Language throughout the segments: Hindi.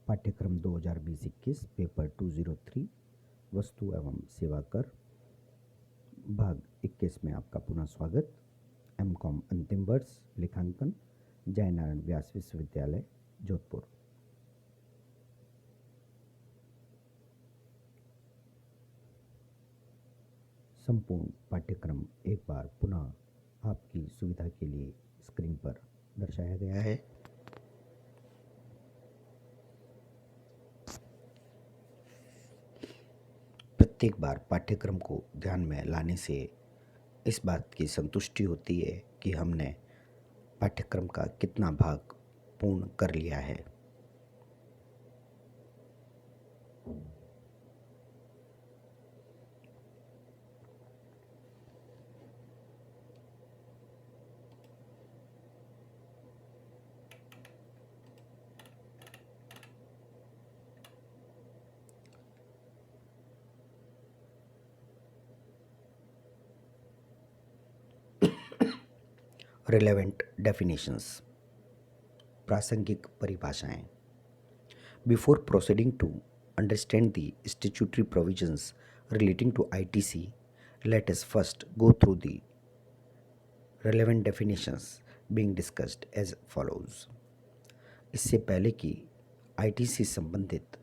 पाठ्यक्रम 2020-21 पेपर 203 वस्तु एवं सेवा कर भाग 21 में आपका पुनः स्वागत। एमकॉम अंतिम वर्ष लेखांकन जयनारायण व्यास विश्वविद्यालय जोधपुर। संपूर्ण पाठ्यक्रम एक बार पुनः आपकी सुविधा के लिए स्क्रीन पर दर्शाया गया है। प्रत्येक बार पाठ्यक्रम को ध्यान में लाने से इस बात की संतुष्टि होती है कि हमने पाठ्यक्रम का कितना भाग पूर्ण कर लिया है। Relevant definitions, प्रासंगिक परिभाषाएं। Before proceeding to understand the statutory provisions relating to ITC, let us first go through the relevant definitions being discussed as follows. इससे पहले कि ITC संबंधित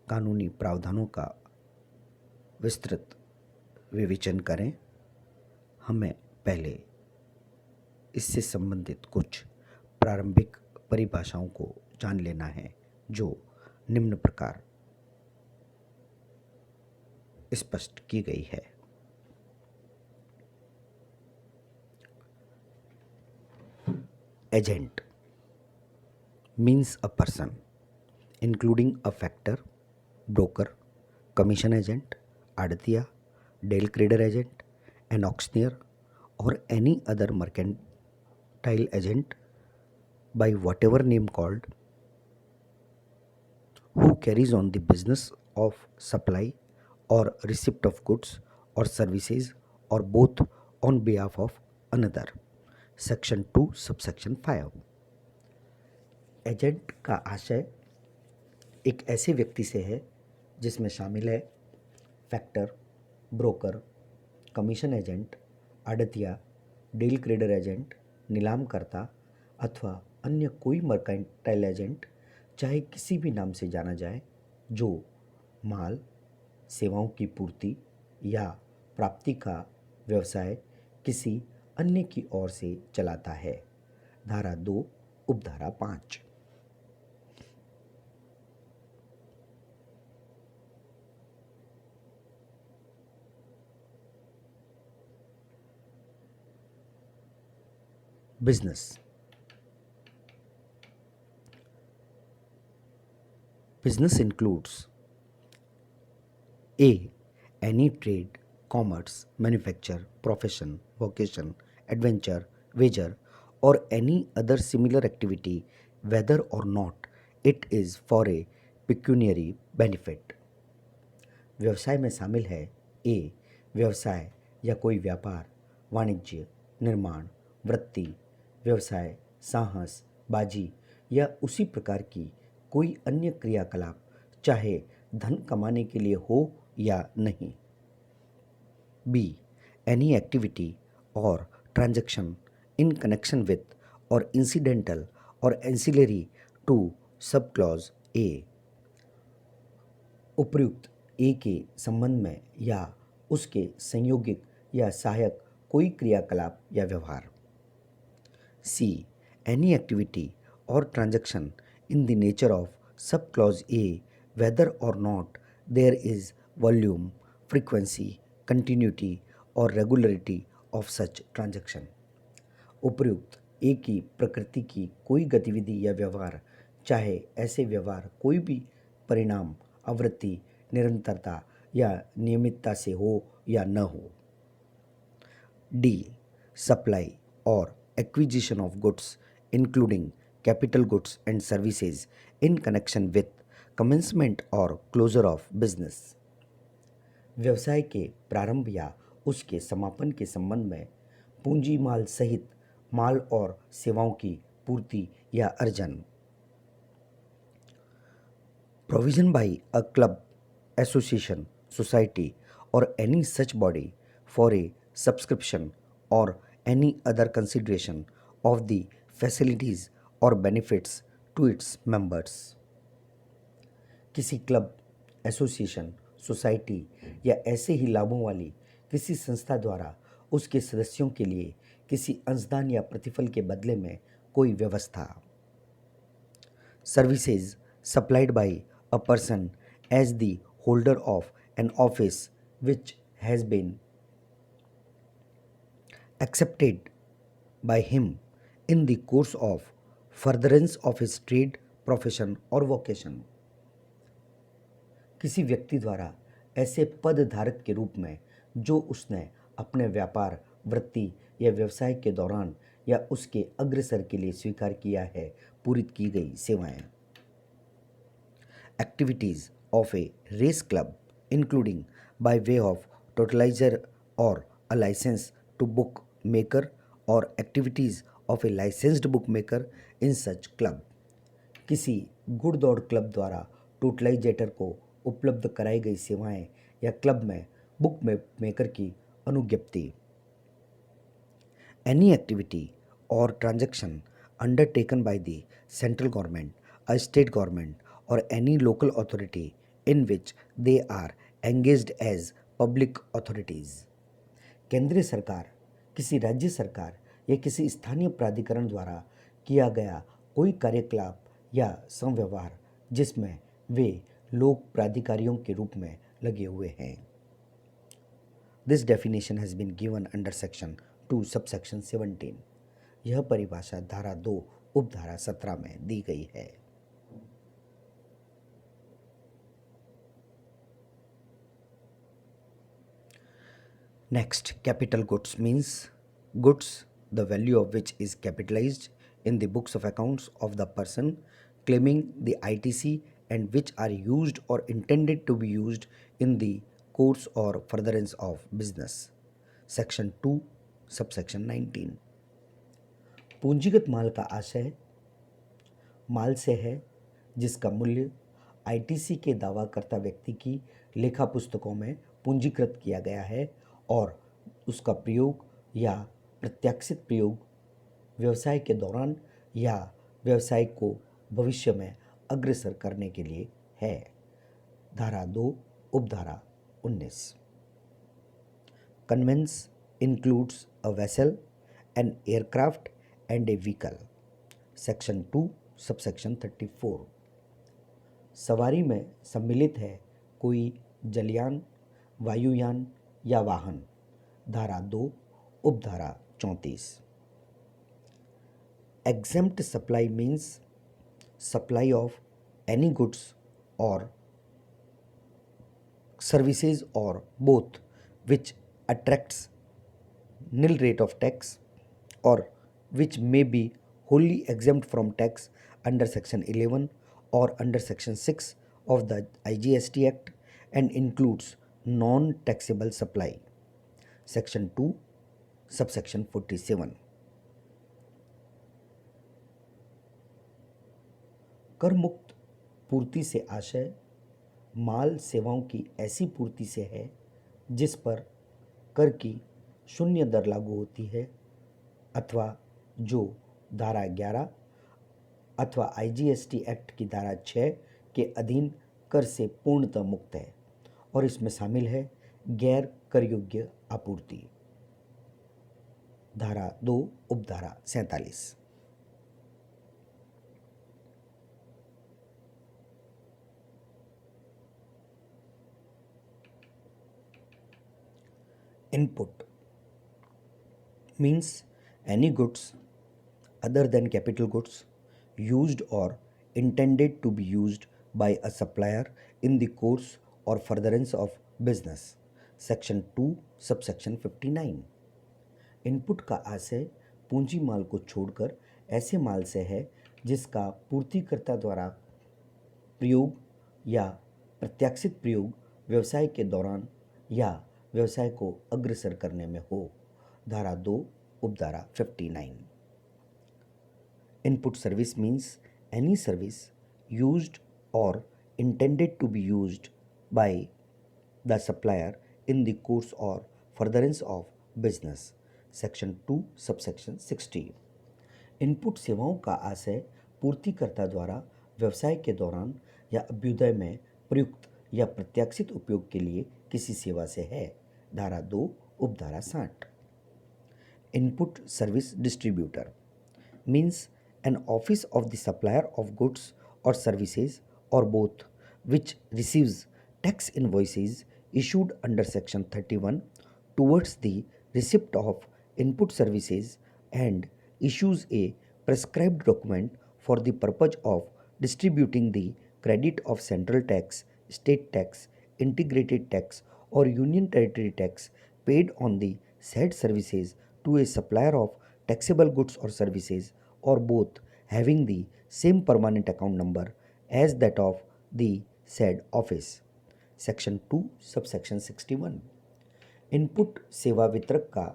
कानूनी प्रावधानों का विस्तृत विवेचन करें, हमें पहले इससे संबंधित कुछ प्रारंभिक परिभाषाओं को जान लेना है, जो निम्न प्रकार स्पष्ट की गई है। Agent means a person including a factor, broker, commission agent, arhatiya, del credere agent, an auctioneer or any other mercantile agent by whatever name called, who carries on the business of supply or receipt of goods or services or both on behalf of another. Section 2 subsection 5। Agent का आशय एक ऐसे व्यक्ति से है जिसमें शामिल है फैक्टर, ब्रोकर, कमीशन एजेंट, आड़तिया, डील क्रेडर एजेंट, नीलामकर्ता अथवा अन्य कोई मर्केंटाइल एजेंट, चाहे किसी भी नाम से जाना जाए, जो माल, सेवाओं की पूर्ति या प्राप्ति का व्यवसाय किसी अन्य की ओर से चलाता है। धारा 2 उपधारा 5। Business. Business includes A. Any trade, commerce, manufacture, profession, vocation, adventure, wager or any other similar activity whether or not it is for a pecuniary benefit. व्यवसाय में शामिल है A. व्यवसाय या कोई व्यापार, वाणिज्य, निर्माण, वृत्ति, व्यवसाय, साहस, बाजी या उसी प्रकार की कोई अन्य क्रियाकलाप, चाहे धन कमाने के लिए हो या नहीं। B. Any activity or transaction in connection with or incidental or ancillary to subclause A. उपर्युक्त A के संबंध में या उसके संयोगिक या सहायक कोई क्रियाकलाप या व्यवहार। C. Any activity or transaction in the nature of subclause A whether or not there is volume, frequency, continuity or regularity of such transaction. उपर्युक्त A की प्रकृति की कोई गतिविधि या व्यवहार, चाहे ऐसे व्यवहार कोई भी परिणाम, आवृत्ति, निरंतरता या नियमितता से हो या न हो। D. Supply or acquisition of goods including capital goods and services in connection with commencement or closure of business. व्यवसाय के प्रारंभ या उसके समापन के संबंध में पूंजी माल सहित माल और सेवाओं की पूर्ति या अर्जन। provision by a club, association, society, or any such body for a subscription or any other consideration of the facilities or benefits to its members. किसी क्लब, एसोसिएशन, सोसाइटी या ऐसे ही लाभों वाली किसी संस्था द्वारा उसके सदस्यों के लिए किसी अंशदान या प्रतिफल के बदले में कोई व्यवस्था. Services supplied by a person as the holder of an office which has been accepted by him in the course of furtherance of his trade, profession or vocation. किसी व्यक्ति द्वारा ऐसे पद धारक के रूप में जो उसने अपने व्यापार, वृत्ति या व्यवसाय के दौरान या उसके अग्रसर के लिए स्वीकार किया है, पूरी की गई सेवाएं. Activities of a race club including by way of totalizer or a license to bookmaker or activities of a licensed bookmaker in such club. किसी घुड़दौड़ क्लब द्वारा टोटलाइजेटर को उपलब्ध कराई गई सेवाएं या क्लब में बुक मेकर की अनुज्ञप्ति. Any activity or transaction undertaken by the central government, a state government, or any local authority in which they are engaged as public authorities. केंद्रीय सरकार, किसी राज्य सरकार या किसी स्थानीय प्राधिकरण द्वारा किया गया कोई कार्यकलाप या संव्यवहार जिसमें वे लोक प्राधिकारियों के रूप में लगे हुए हैं. This definition has been given under section 2 subsection 17. यह परिभाषा धारा 2 उपधारा 17 में दी गई है. Next, capital goods means goods the value of which is capitalized in the books of accounts of the person claiming the ITC and which are used or intended to be used in the course or furtherance of business. Section 2, subsection 19. पूंजीगत माल का आशय माल से है जिसका मूल्य ITC के दावाकर्ता व्यक्ति की लेखा पुस्तकों में पूंजीकृत किया गया है और उसका प्रयोग या प्रत्याशित प्रयोग व्यवसाय के दौरान या व्यवसाय को भविष्य में अग्रसर करने के लिए है. धारा 2 उपधारा 19. Conveyance includes a vessel, an aircraft and a vehicle. Section 2 subsection 34. सवारी में सम्मिलित है कोई जलयान, वायुयान या वाहन. धारा 2 उपधारा 34. Exempt supply means supply of any goods or services or both which attracts nil rate of tax or which may be wholly exempt from tax under section 11 or under section 6 of the IGST Act and includes non-taxable supply. Section 2 subsection 47. कर मुक्त पूर्ति से आशय माल सेवाओं की ऐसी पूर्ति से है जिस पर कर की शून्य दर लागू होती है अथवा जो धारा 11 अथवा IGST एक्ट की धारा 6 के अधीन कर से पूर्णतः मुक्त है और इसमें शामिल है गैर कर योग्य आपूर्ति. धारा 2 उपधारा 47. Input means any goods other than capital goods used or intended to be used by a supplier in the course or furtherance of business. Section 2 subsection 59. Input का आशय पूंजी माल को छोड़कर ऐसे माल से है जिसका पूर्तिकर्ता द्वारा प्रयोग या प्रत्याशित प्रयोग व्यवसाय के दौरान या व्यवसाय को अग्रसर करने में हो. धारा 2 उपधारा 59. Input service means any service used or intended to be used by the supplier in the course or furtherance of business. Section 2 subsection 60। Input सेवाओं का आशय पूर्तिकर्ता द्वारा व्यवसाय के दौरान या अभ्युदय में प्रयुक्त या प्रत्याशित उपयोग के लिए किसी सेवा से है। धारा 2 उपधारा 60। Input service distributor means an office of the supplier of goods or services or both, which receives tax invoices issued under section 31 towards the receipt of input services and issues a prescribed document for the purpose of distributing the credit of central tax, state tax, integrated tax or union territory tax paid on the said services to a supplier of taxable goods or services or both, having the same permanent account number as that of the said office. Section 2 subsection 61। Input सेवा वितरक का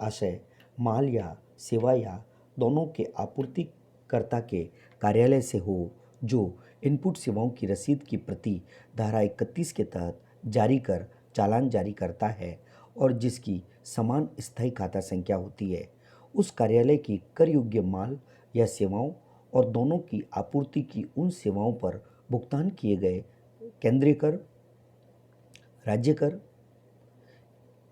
आशय माल या सेवा या दोनों के आपूर्तिकर्ता के कार्यालय से हो जो इनपुट सेवाओं की रसीद की प्रति धारा 31 के तहत जारी कर चालान जारी करता है और जिसकी समान स्थायी खाता संख्या होती है, उस कार्यालय की कर योग्य माल या सेवाओं और दोनों की आपूर्ति की उन सेवाओं पर भुगतान किए गए केंद्रीय कर, राज्य कर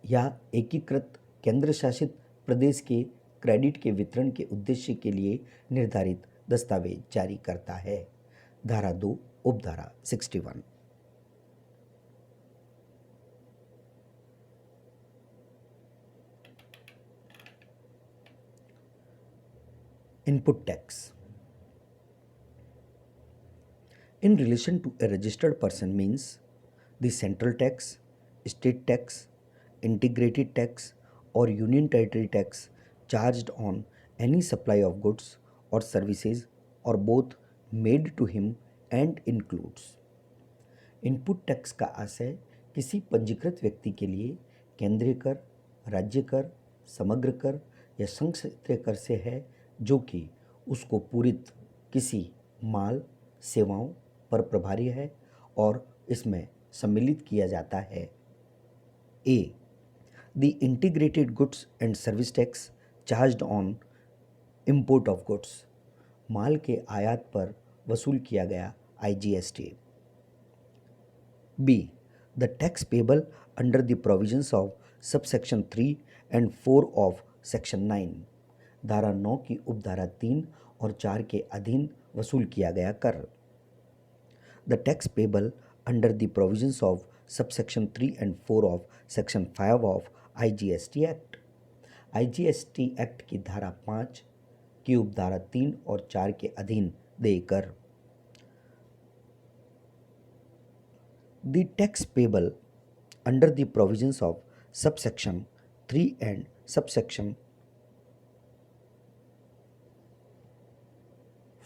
या एकीकृत केंद्र शासित प्रदेश के क्रेडिट के वितरण के उद्देश्य के लिए निर्धारित दस्तावेज जारी करता है। धारा 2 उपधारा 61। Input tax in relation to a registered person means the central tax, state tax, integrated tax or union territory tax charged on any supply of goods or services or both made to him and includes। Input tax का आशय किसी पंजीकृत व्यक्ति के लिए केंद्रीय कर, राज्य कर, समग्र कर या संघ क्षेत्रीय कर से है जो कि उसको पूरित किसी माल सेवाओं पर प्रभारी है और इसमें सम्मिलित किया जाता है। A the integrated goods and service tax charged on import of goods, माल के आयात पर वसूल किया गया IGST। B the tax payable under the provisions of subsection 3 and 4 of section 9, धारा 9 की उपधारा 3 और 4 के अधीन वसूल किया गया कर। The tax payable under the provisions of subsection 3 and 4 of section 5 of IGST act, IGST act की धारा 5 की उपधारा 3 और 4 के अधीन देकर। The tax payable under the provisions of subsection 3 and subsection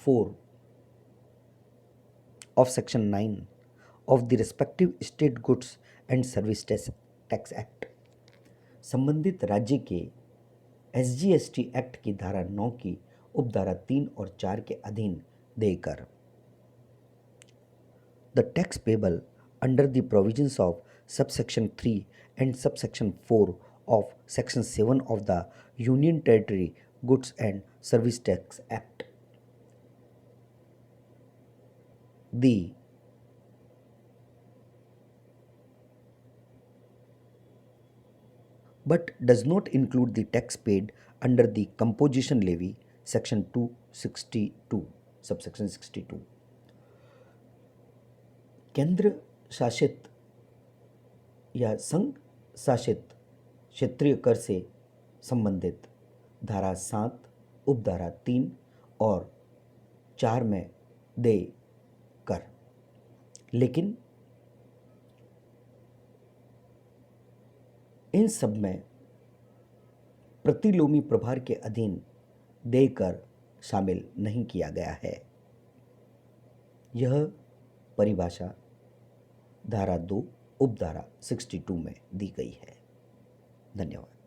4 of section 9 of the respective state goods and service tax act, संबंधित राज्य के SGST एक्ट की धारा 9 की उपधारा 3 और 4 के अधीन देकर। The tax payable under the provisions of subsection 3 and subsection 4 of section 7 of the union territory goods and service tax act, but does not include the tax paid under the composition levy section 262 subsection 62। केंद्र शासित या संघ शासित क्षेत्रीय कर से संबंधित धारा 7 उपधारा 3 और 4 में दे कर, लेकिन इन सब में प्रतिलोमी प्रभार के अधीन देकर शामिल नहीं किया गया है। यह परिभाषा धारा 2 उपधारा 62 में दी गई है। धन्यवाद।